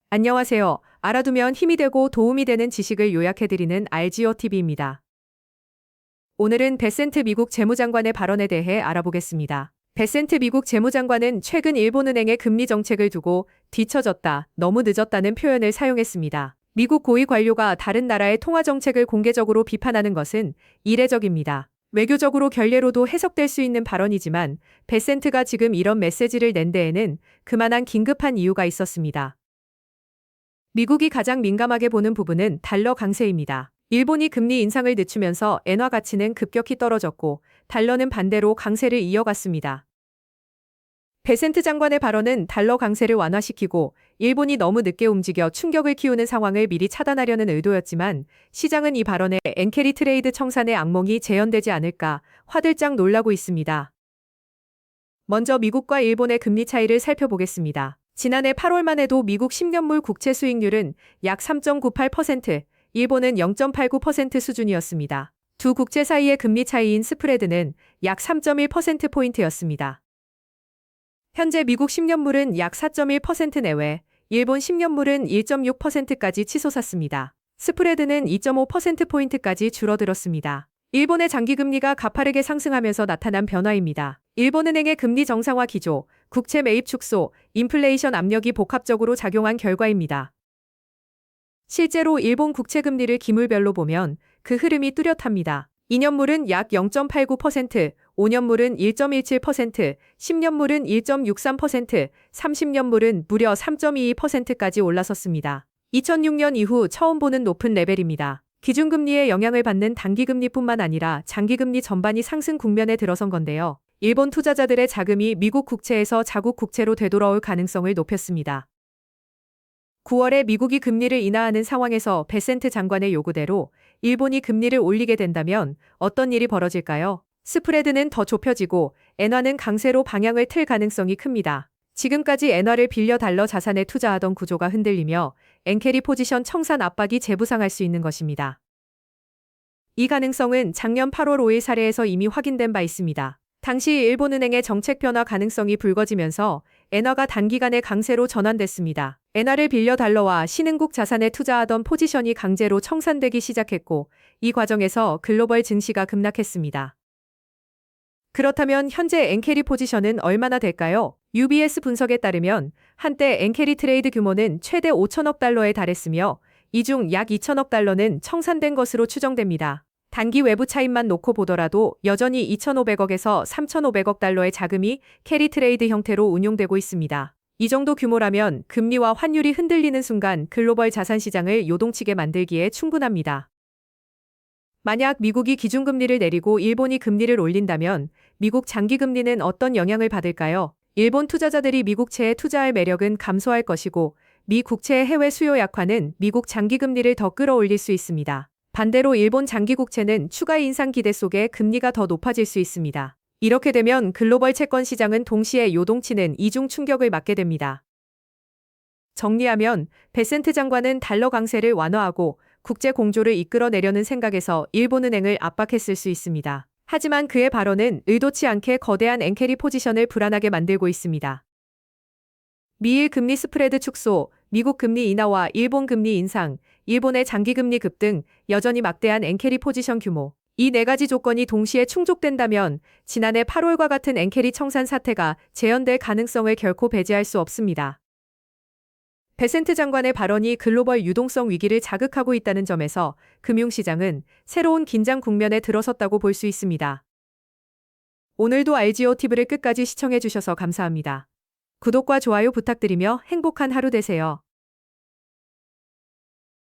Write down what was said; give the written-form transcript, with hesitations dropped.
안녕하세요. 알아두면 힘이 되고 도움이 되는 지식을 요약해드리는 RGOTV입니다. 오늘은 베센트 미국 재무장관의 발언에 대해 알아보겠습니다. 베센트 미국 재무장관은 최근 일본은행의 금리 정책을 두고 뒤처졌다, 너무 늦었다는 표현을 사용했습니다. 미국 고위 관료가 다른 나라의 통화 정책을 공개적으로 비판하는 것은 이례적입니다. 외교적으로 결례로도 해석될 수 있는 발언이지만 베센트가 지금 이런 메시지를 낸 데에는 그만한 긴급한 이유가 있었습니다. 미국이 가장 민감하게 보는 부분은 달러 강세입니다. 일본이 금리 인상을 늦추면서 엔화 가치는 급격히 떨어졌고 달러는 반대로 강세를 이어갔습니다. 베센트 장관의 발언은 달러 강세를 완화시키고 일본이 너무 늦게 움직여 충격을 키우는 상황을 미리 차단하려는 의도였지만 시장은 이 발언에 엔캐리 트레이드 청산의 악몽이 재현되지 않을까 화들짝 놀라고 있습니다. 먼저 미국과 일본의 금리 차이를 살펴보겠습니다. 지난해 8월만 해도 미국 10년물 국채 수익률은 약 3.98%, 일본은 0.89% 수준이었습니다. 두 국채 사이의 금리 차이인 스프레드는 약 3.1%포인트였습니다. 현재 미국 10년물은 약 4.1% 내외, 일본 10년물은 1.6%까지 치솟았습니다. 스프레드는 2.5%포인트까지 줄어들었습니다. 일본의 장기금리가 가파르게 상승하면서 나타난 변화입니다. 일본은행의 금리 정상화 기조, 국채 매입 축소, 인플레이션 압력이 복합적으로 작용한 결과입니다. 실제로 일본 국채 금리를 기물별로 보면 그 흐름이 뚜렷합니다. 2년물은 약 0.89%, 5년물은 1.17%, 10년물은 1.63%, 30년물은 무려 3.22%까지 올라섰습니다. 2006년 이후 처음 보는 높은 레벨입니다. 기준금리의 영향을 받는 단기금리뿐만 아니라 장기금리 전반이 상승 국면에 들어선 건데요. 일본 투자자들의 자금이 미국 국채에서 자국 국채로 되돌아올 가능성을 높였습니다. 9월에 미국이 금리를 인하하는 상황에서 베센트 장관의 요구대로 일본이 금리를 올리게 된다면 어떤 일이 벌어질까요? 스프레드는 더 좁혀지고 엔화는 강세로 방향을 틀 가능성이 큽니다. 지금까지 엔화를 빌려 달러 자산에 투자하던 구조가 흔들리며 엔캐리 포지션 청산 압박이 재부상할 수 있는 것입니다. 이 가능성은 작년 8월 5일 사례에서 이미 확인된 바 있습니다. 당시 일본은행의 정책 변화 가능성이 불거지면서 엔화가 단기간에 강세로 전환됐습니다. 엔화를 빌려 달러와 신흥국 자산에 투자하던 포지션이 강제로 청산되기 시작했고 이 과정에서 글로벌 증시가 급락했습니다. 그렇다면 현재 엔캐리 포지션은 얼마나 될까요? UBS 분석에 따르면 한때 엔캐리 트레이드 규모는 최대 5천억 달러에 달했으며 이 중 약 2천억 달러는 청산된 것으로 추정됩니다. 단기 외부 차입만 놓고 보더라도 여전히 2,500억에서 3,500억 달러의 자금이 캐리 트레이드 형태로 운용되고 있습니다. 이 정도 규모라면 금리와 환율이 흔들리는 순간 글로벌 자산 시장을 요동치게 만들기에 충분합니다. 만약 미국이 기준금리를 내리고 일본이 금리를 올린다면 미국 장기금리는 어떤 영향을 받을까요? 일본 투자자들이 미국채에 투자할 매력은 감소할 것이고 미 국채의 해외 수요 약화는 미국 장기금리를 더 끌어올릴 수 있습니다. 반대로 일본 장기국채는 추가 인상 기대 속에 금리가 더 높아질 수 있습니다. 이렇게 되면 글로벌 채권 시장은 동시에 요동치는 이중 충격을 맞게 됩니다. 정리하면 베센트 장관은 달러 강세를 완화하고 국제 공조를 이끌어내려는 생각에서 일본은행을 압박했을 수 있습니다. 하지만 그의 발언은 의도치 않게 거대한 엔캐리 포지션을 불안하게 만들고 있습니다. 미일 금리 스프레드 축소, 미국 금리 인하와 일본 금리 인상, 일본의 장기금리 급등, 여전히 막대한 엔캐리 포지션 규모. 이 네 가지 조건이 동시에 충족된다면 지난해 8월과 같은 엔캐리 청산 사태가 재현될 가능성을 결코 배제할 수 없습니다. 베센트 장관의 발언이 글로벌 유동성 위기를 자극하고 있다는 점에서 금융시장은 새로운 긴장 국면에 들어섰다고 볼 수 있습니다. 오늘도 RGOTV를 끝까지 시청해 주셔서 감사합니다. 구독과 좋아요 부탁드리며 행복한 하루 되세요.